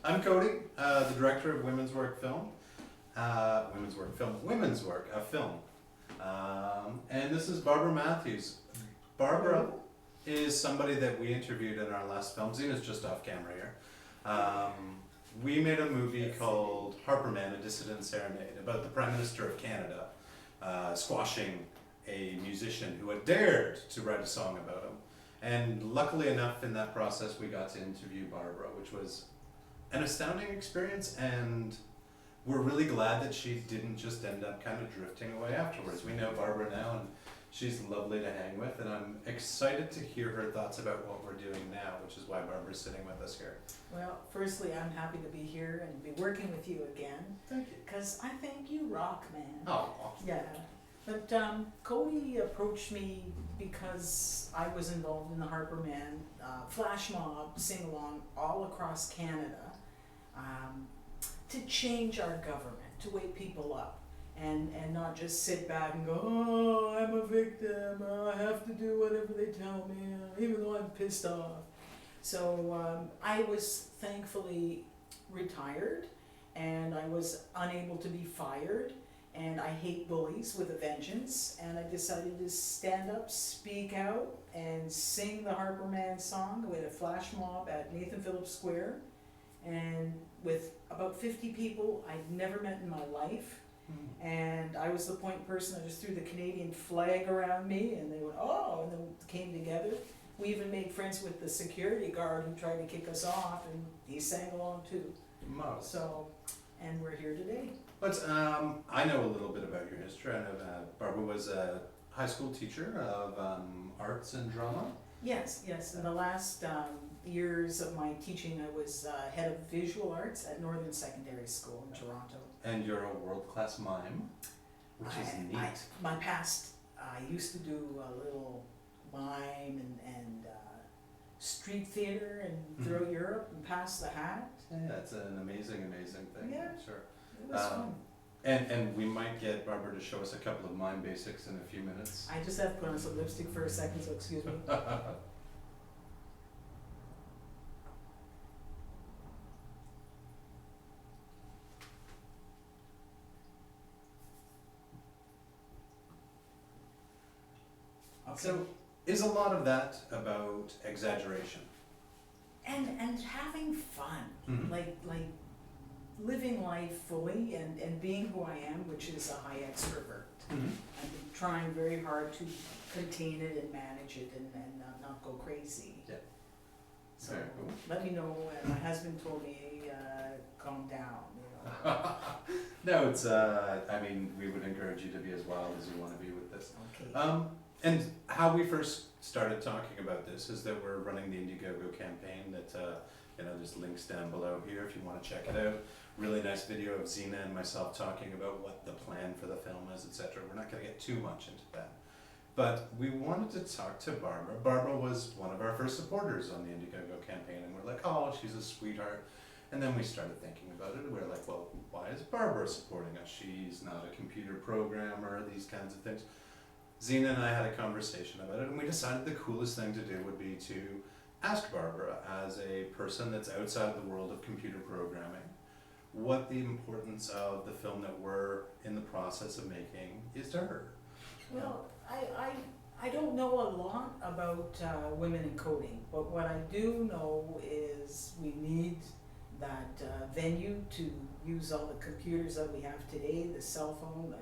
I'm Cody, the director of Women's Work Film. Women's Work, a film. And this is Barbara Matthews. Barbara is somebody that we interviewed in our last film. Zena's just off camera here. We made a movie called Harperman, A Dissident Serenade, about the Prime Minister of Canada squashing a musician who had dared to write a song about him. And luckily enough, in that process, we got to interview Barbara, which was an astounding experience, and we're really glad that she didn't just end up kind of drifting away afterwards. We know Barbara now, and she's lovely to hang with, and I'm excited to hear her thoughts about what we're doing now, which is why Barbara's sitting with us here. Well, firstly, I'm happy to be here and be working with you again. Thank you. Because I think you rock, man. Oh. Yeah. But Cody approached me because I was involved in the Harperman flash mob sing-along all across Canada to change our government, to wake people up and not just sit back and go, oh, I'm a victim, I have to do whatever they tell me, even though I'm pissed off. So I was thankfully retired and I was unable to be fired. And I hate bullies with a vengeance, and I decided to stand up, speak out, and sing the Harperman song. We had a flash mob at Nathan Phillips Square, and with about 50 people I'd never met in my life. And I was the point person. I just threw the Canadian flag around me, and they went, oh, and then came together. We even made friends with the security guard who tried to kick us off, and he sang along too. Marvelous. So, and we're here today. But I know a little bit about your history. I know that Barbara was a high school teacher of arts and drama. Yes. In the last years of my teaching, I was head of visual arts at Northern Secondary School in Toronto. And you're a world-class mime, which is neat. My past, I used to do a little mime and street theater and throughout Europe and pass the hat. Yeah, it's an amazing thing. Yeah. Sure. It was fun. And we might get Barbara to show us a couple of mime basics in a few minutes. I just have to put on some lipstick for a second, so excuse me. So, is a lot of that about exaggeration? And having fun, Mhm. like living life fully and being who I am, which is a high extrovert. I'm trying very hard to contain it and manage it and not go crazy. Yeah. So Very cool. let me know. My husband told me, calm down. You know. No, it's, I mean, we would encourage you to be as wild as you want to be with this. Okay. And how we first started talking about this is that we're running the Indiegogo campaign that, there's links down below here if you want to check it out. Really nice video of Zena and myself talking about what the plan for the film is, etc. We're not going to get too much into that. But we wanted to talk to Barbara. Barbara was one of our first supporters on the Indiegogo campaign, and we're like, oh, she's a sweetheart. And then we started thinking about it, and we were like, well, why is Barbara supporting us? She's not a computer programmer, these kinds of things. Zena and I had a conversation about it, and we decided the coolest thing to do would be to ask Barbara, as a person that's outside the world of computer programming, what the importance of the film that we're in the process of making is to her. Well, I don't know a lot about women in coding, but what I do know is we need that venue to use all the computers that we have today, the cell phone.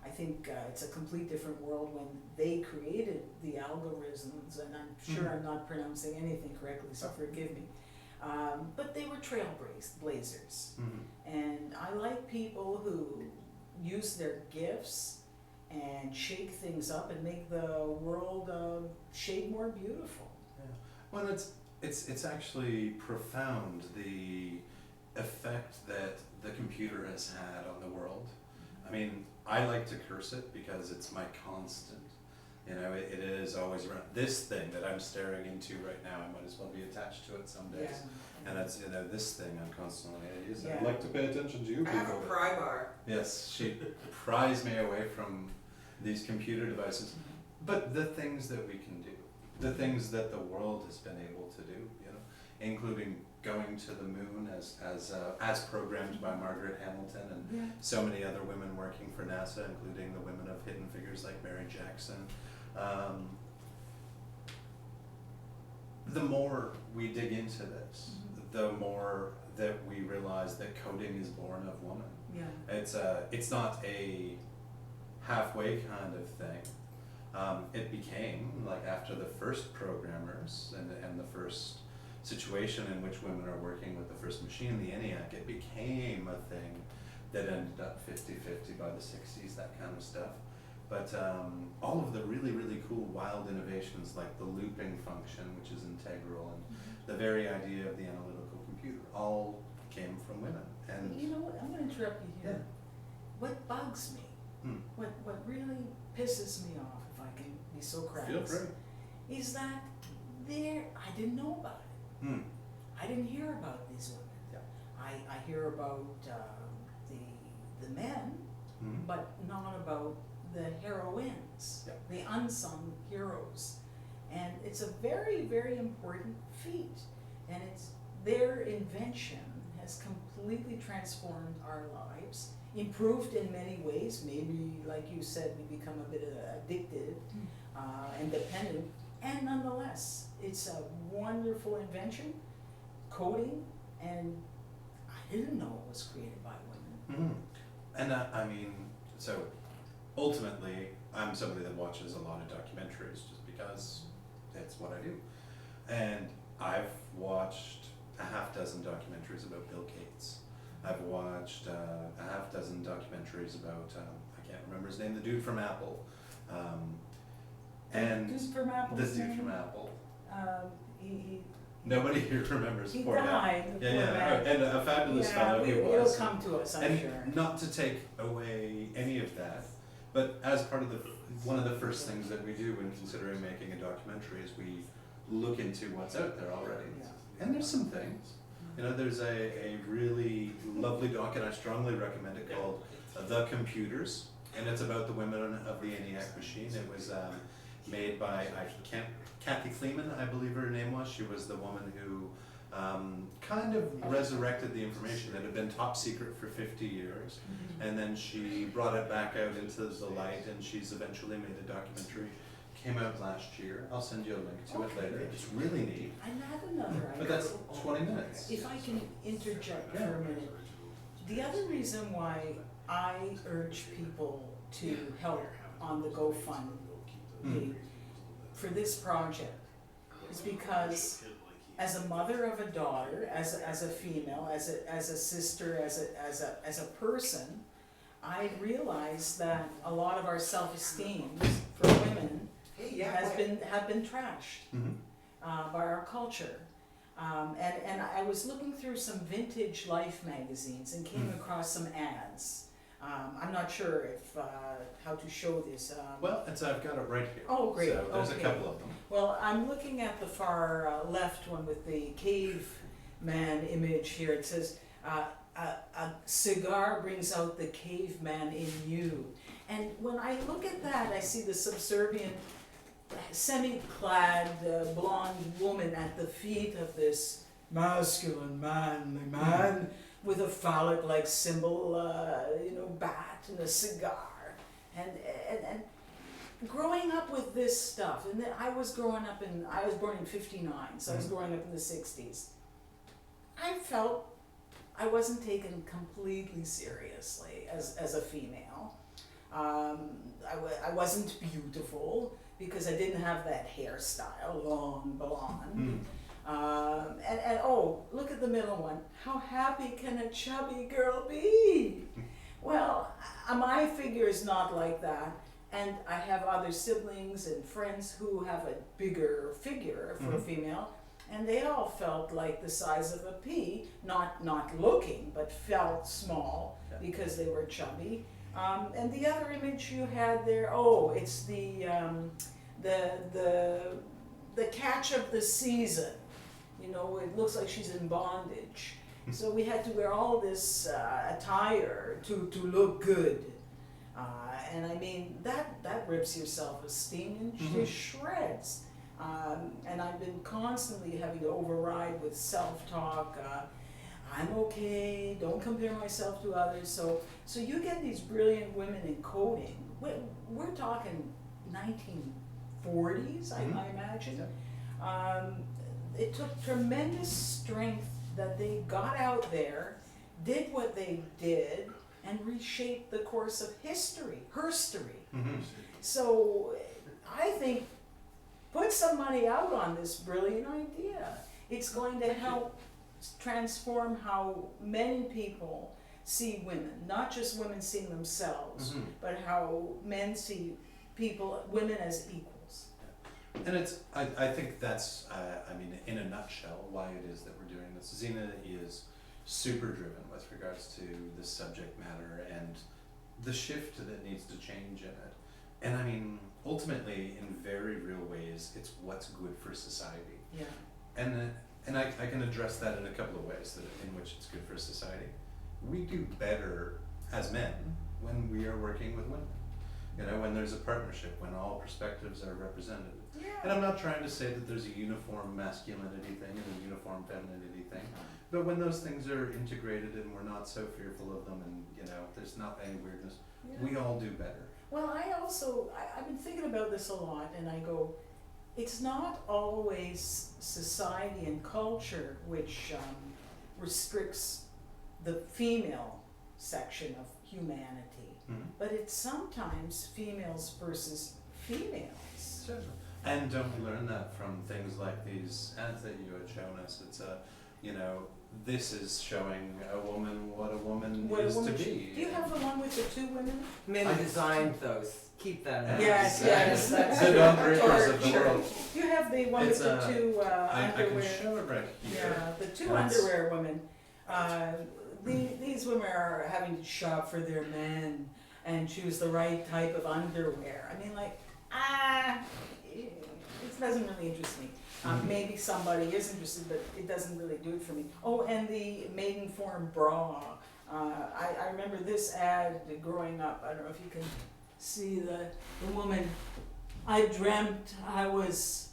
I think it's a complete different world when they created the algorithms, and I'm sure I'm not pronouncing anything correctly, so forgive me. But they were trailblazers. And I like people who use their gifts and shake things up and make the world shade more beautiful. Yeah. Well, it's actually profound, the effect that the computer has had on the world. I mean, I like to curse it because it's my constant. It is always around. This thing that I'm staring into right now, I might as well be attached to it some days. Yeah. And that's, this thing I'm constantly using. Yeah. I'd like to pay attention to you I have people. a pry bar. Yes, she pries me away from these computer devices. But the things that we can do, the things that the world has been able to do, including going to the moon as programmed by Margaret Hamilton and Yeah. so many other women working for NASA, including the women of hidden figures like Mary Jackson. The more we dig into this, the more that we realize that coding is born of woman. Yeah. It's not a halfway kind of thing. It became, like, after the first programmers and the first situation in which women are working with the first machine, the ENIAC, it became a thing that ended up 50-50 by the 60s, that kind of stuff. But all of the really, really cool wild innovations like the looping function, which is integral, and the very idea of the analytical computer, all came from women. And You know what, I'm gonna interrupt you here. What bugs me, what really pisses me off, if I can be so crass, feel free. is that I didn't know about it. I didn't hear about these women. Yeah. I hear about the men, but not about the heroines, Yeah. the unsung heroes. And it's a very, very important feat. And it's their invention has completely transformed our lives, improved in many ways. Maybe, like you said, we become a bit addicted and dependent. And nonetheless, it's a wonderful invention, coding, and I didn't know it was created by women. And I mean, so ultimately, I'm somebody that watches a lot of documentaries just because it's what I do. And I've watched a half dozen documentaries about Bill Gates. I've watched a half dozen documentaries about, I can't remember his name, the dude from Apple. And Dude from Apple. this dude from Apple. He Nobody here remembers He poor died, Apple. the Yeah, poor yeah, man. and a fabulous fellow he it'll was. come to us, I'm And sure. not to take away any of that, but as part of one of the first things that we do when considering making a documentary is we look into what's out there already. Yeah. And there's some things. You know, there's a really lovely doc, and I strongly recommend it, called The Computers, and it's about the women of the ENIAC machine. It was made by Kathy Kleeman, I believe her name was. She was the woman who kind of resurrected the information that had been top secret for 50 years. And then she brought it back out into the light, and she's eventually made a documentary. Came out last year. I'll send you a link to it later. It's really neat. I have another idea. But that's 20 minutes. If I can interject for a minute. The other reason why I urge people to help on the GoFundMe for this project is because as a mother of a daughter, as a female, as a sister, as a person, I realize that a lot of our self-esteem for women have been trashed by our culture. And I was looking through some vintage Life magazines and came across some ads. I'm not sure if how to show this. Well, I've got it right here. Oh, great. So there's Okay. a couple of them. Well, I'm looking at the far left one with the caveman image here. It says, a cigar brings out the caveman in you. And when I look at that, I see the subservient, semi-clad, blonde woman at the feet of this masculine, manly man with a phallic-like symbol, bat and a cigar. And growing up with this stuff, and then I was born in 59, so I was growing up in the 60s. I felt I wasn't taken completely seriously as a female. I wasn't beautiful because I didn't have that hairstyle, long blonde. And oh, look at the middle one. How happy can a chubby girl be? Well, my figure is not like that. And I have other siblings and friends who have a bigger figure for a female, and they all felt like the size of a pea, not looking, but felt small because they were chubby. And the other image you had there, it's the catch of the season. You know, it looks like she's in bondage. So we had to wear all this attire to look good. And I mean, that rips your self-esteem into shreds. And I've been constantly having to override with self-talk. I'm okay, don't compare myself to others. So you get these brilliant women in coding. We're talking 1940s, I imagine. It took tremendous strength that they got out there, did what they did, and reshaped the course of history, herstory. So I think put some money out on this brilliant idea. It's going to help transform how many people see women, not just women seeing themselves, but how men see women as equals. And I think that's, I mean, in a nutshell, why it is that we're doing this. Zena is super driven with regards to this subject matter and the shift that needs to change in it. And I mean, ultimately, in very real ways, it's what's good for society. Yeah. And I can address that in a couple of ways in which it's good for society. We do better as men when we are working with women. You know, when there's a partnership, when all perspectives are represented. Yeah. And I'm not trying to say that there's a uniform masculinity thing and a uniform femininity thing, but when those things are integrated and we're not so fearful of them and, you know, there's not any weirdness, we all do better. Well, I've been thinking about this a lot, and I go, it's not always society and culture which restricts the female section of humanity, but it's sometimes females versus females. Sure. And don't we learn that from things like these ads that you had shown us? It's you know, this is showing a woman what a woman is to be. Do you have the one with the two women? Men designed those. Keep that in mind. Yes, yes. The Dawn Breakers of the world. You have the one with the two underwear. I can show it right here. Yeah, the two underwear women. These women are having to shop for their men and choose the right type of underwear. I mean, like, it doesn't really interest me. Maybe somebody is interested, but it doesn't really do it for me. Oh, and the maiden form bra. I remember this ad growing up. I don't know if you can see the woman. I dreamt I was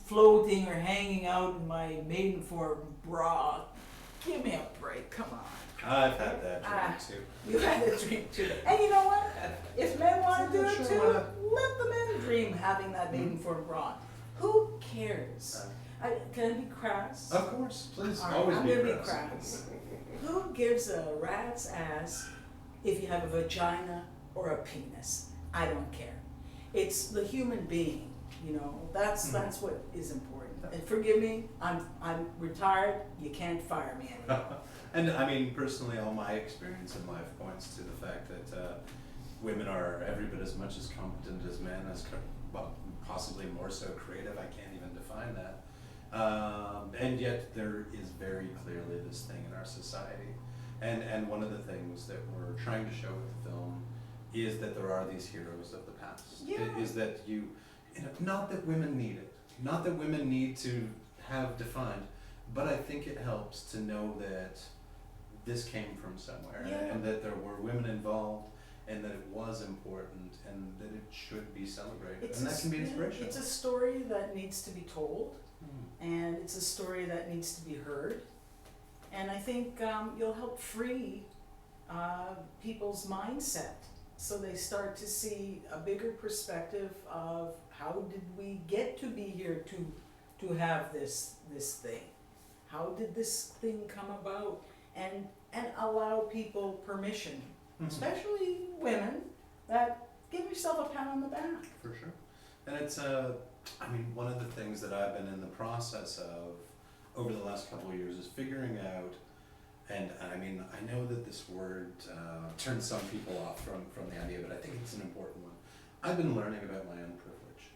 floating or hanging out in my maiden form bra. Give me a break, come on. I've had that dream too. You had that dream too. And you know what? If men want to do it too, let the men dream having that maiden form bra. Who cares? Can I be crass? Of course, please. Right, Always I'm be gonna crass. be crass. Who gives a rat's ass if you have a vagina or a penis? I don't care. It's the human being, you know. That's what is important. And forgive me, I'm retired. You can't fire me anymore. And I mean, personally, all my experience in life points to the fact that women are every bit as much as competent as men, well, possibly more so creative. I can't even define that. And yet there is very clearly this thing in our society. And one of the things that we're trying to show with the film is that there are these heroes of the past. Yeah. Is that you know, not that women need it, not that women need to have defined, but I think it helps to know that this came from somewhere, and that there were women involved, and that it was important, and that it should be celebrated, and that can be inspirational. It's a story that needs to be told, and it's a story that needs to be heard, and I think you'll help free people's mindset, so they start to see a bigger perspective of how did we get to be here to have this thing? How did this thing come about? And allow people permission, especially women, that give yourself a pat on the back. For sure. And it's I mean, one of the things that I've been in the process of over the last couple of years is figuring out, and I mean, I know that this word turns some people off from the idea, but I think it's an important one. I've been learning about my own privilege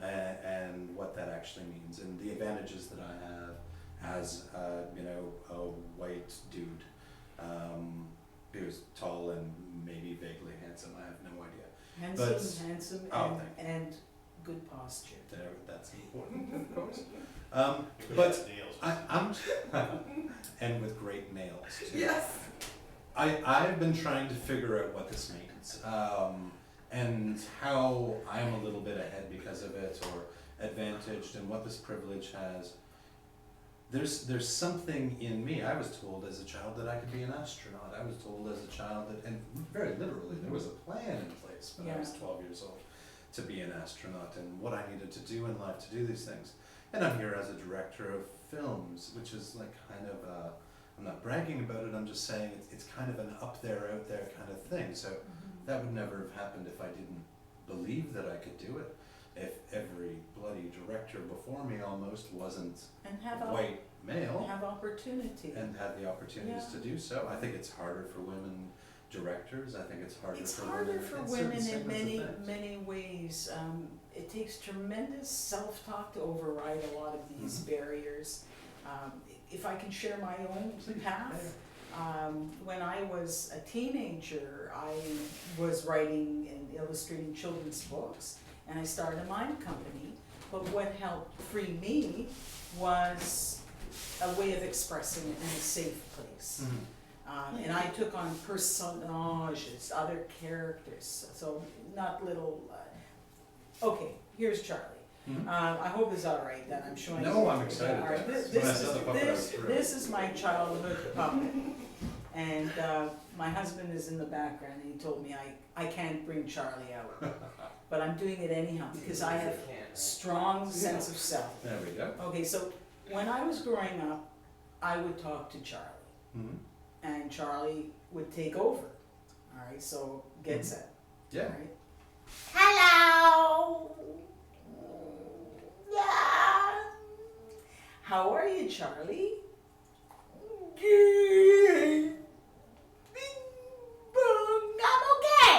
and what that actually means, and the advantages that I have as you know, a white dude who's tall and maybe vaguely handsome. I have no idea. Handsome, and good posture. That's important, of course. But I'm and with great nails too. Yes. I've been trying to figure out what this means, and how I'm a little bit ahead because of it, or advantaged and what this privilege has. There's something in me. I was told as a child that I could be an astronaut. I was told as a child that, and very literally, there was a plan in place when I was 12 years old to be an astronaut and what I needed to do in life to do these things. And I'm here as a director of films, which is like kind of, I'm not bragging about it, I'm just saying it's kind of an up there, out there kind of thing. So that would never have happened if I didn't believe that I could do it. If every bloody director before me almost wasn't white male have opportunity and had the opportunities to do so. I think it's harder for women directors. I think it's harder for women in segments many ways. It takes tremendous self-talk to override a lot of these barriers. If I can share my own path, when I was a teenager, I was writing and illustrating children's books, and I started a mime company. But what helped free me was a way of expressing it in a safe place. And I took on personages, other characters, so not little. Okay, here's Charlie. I hope it's all right that I'm showing. No, I'm excited. All right, this is my childhood puppet, and my husband is in the background, and he told me I can't bring Charlie out, but I'm doing it anyhow because I have strong sense of self. There we go. Okay, so when I was growing up, I would talk to Charlie, and Charlie would take over. All right, so get set. Yeah. All right. Hello. Yeah. How are you, Charlie? Bing bong. I'm okay.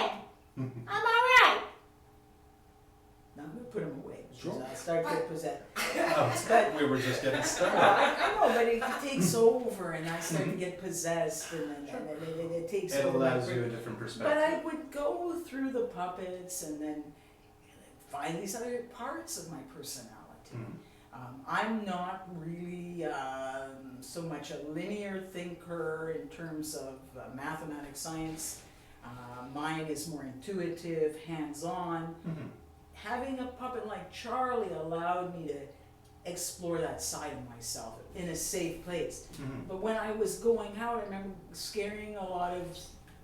I'm all right. Now I'm gonna put him away because Sure. I'll start to get possessed. But we were just getting started. I know, but it takes over, and I start to get possessed, and it takes It over. allows you a different perspective. But I would go through the puppets and then find these other parts of my personality. I'm not really so much a linear thinker in terms of mathematics, science. Mine is more intuitive, hands-on. Having a puppet like Charlie allowed me to explore that side of myself in a safe place. But when I was going out, I remember scaring a lot of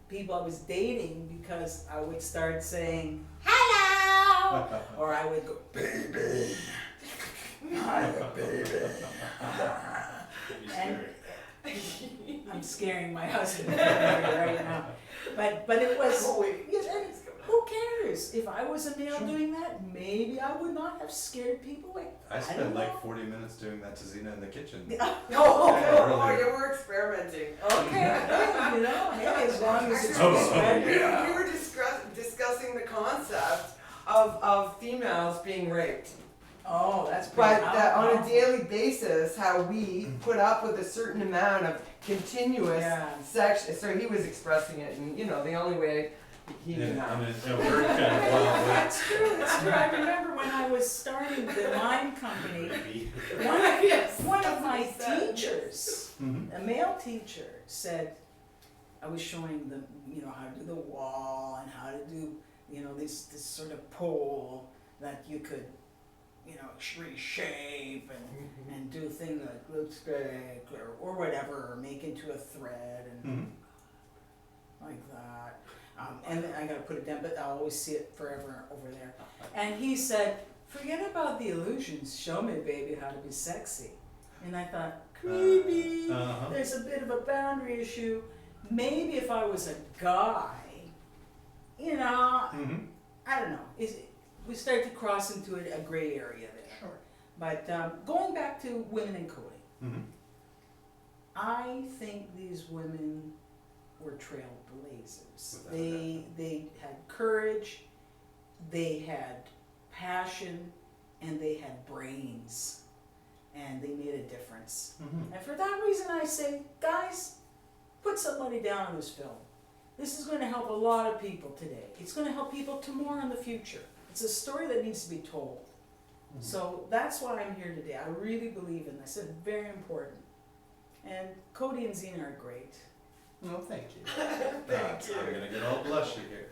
people I was dating because I would start saying, hello! Or I would go, baby! I'm a baby! And I'm scaring my husband right now. But it was, who cares? If I was a male doing that, maybe I would not have scared people away. I spent like 40 minutes doing that to Zena in the kitchen. Oh, you were experimenting. Okay, you know, hey, as long as it's We were discussing the concept of females being raped. Oh, that's pretty But that on a daily basis, how we put up with a certain amount of continuous sex. So he was expressing it, and the only way he knew how. That's true, it's true. I remember when I was starting the Mime company, one of my teachers, a male teacher, said, I was showing them, how to do the wall and how to do, this sort of pole that you could, reshape and do things like lipstick or whatever, or make into a thread and like that. And I gotta put it down, but I'll always see it forever over there. And he said, forget about the illusions, show me, baby, how to be sexy. And I thought, creepy, there's a bit of a boundary issue. Maybe if I was a guy, I don't know. We start to cross into a gray area there. Sure. But going back to women in coding, I think these women were trailblazers. They had courage, they had passion, and they had brains, and they made a difference. And for that reason, I say, guys, put some money down on this film. This is going to help a lot of people today. It's going to help people tomorrow in the future. It's a story that needs to be told. So that's why I'm here today. I really believe in this. It's very important. And Cody and Zena are great. Well, thank you. I'm going to get all blushy here.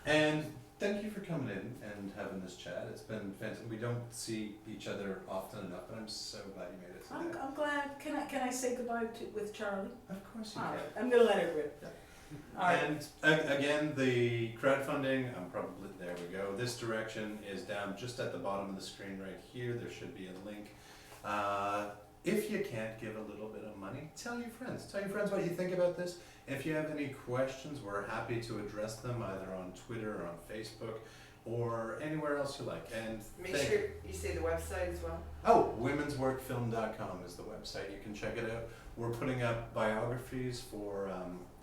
And thank you for coming in and having this chat. It's been fantastic. We don't see each other often enough, but I'm so glad you made it today. I'm glad. Can I say goodbye with Charlie? Of course you All can. right. I'm gonna let her rip. Yeah. All right. And again, the crowdfunding, there we go. This direction is down just at the bottom of the screen right here. There should be a link. If you can't give a little bit of money, tell your friends. Tell your friends what you think about this. If you have any questions, we're happy to address them either on Twitter or on Facebook or anywhere else you like. And Make sure you say the website as well. Oh, womensworkfilm.com is the website. You can check it out. We're putting up biographies for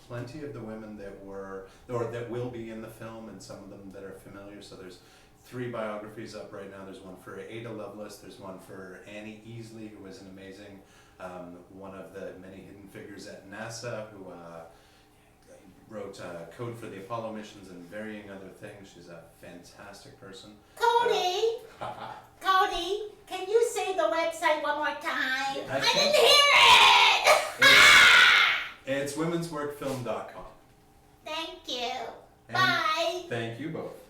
plenty of the women that will be in the film, and some of them that are familiar. So there's 3 biographies up right now. There's one for Ada Lovelace. There's one for Annie Easley, who was an amazing one of the many hidden figures at NASA, who wrote Code for the Apollo missions and varying other things. She's a fantastic person. Cody, Cody, can you say the website one more time? I didn't hear it! It's womensworkfilm.com. Thank you. And Bye. thank you both.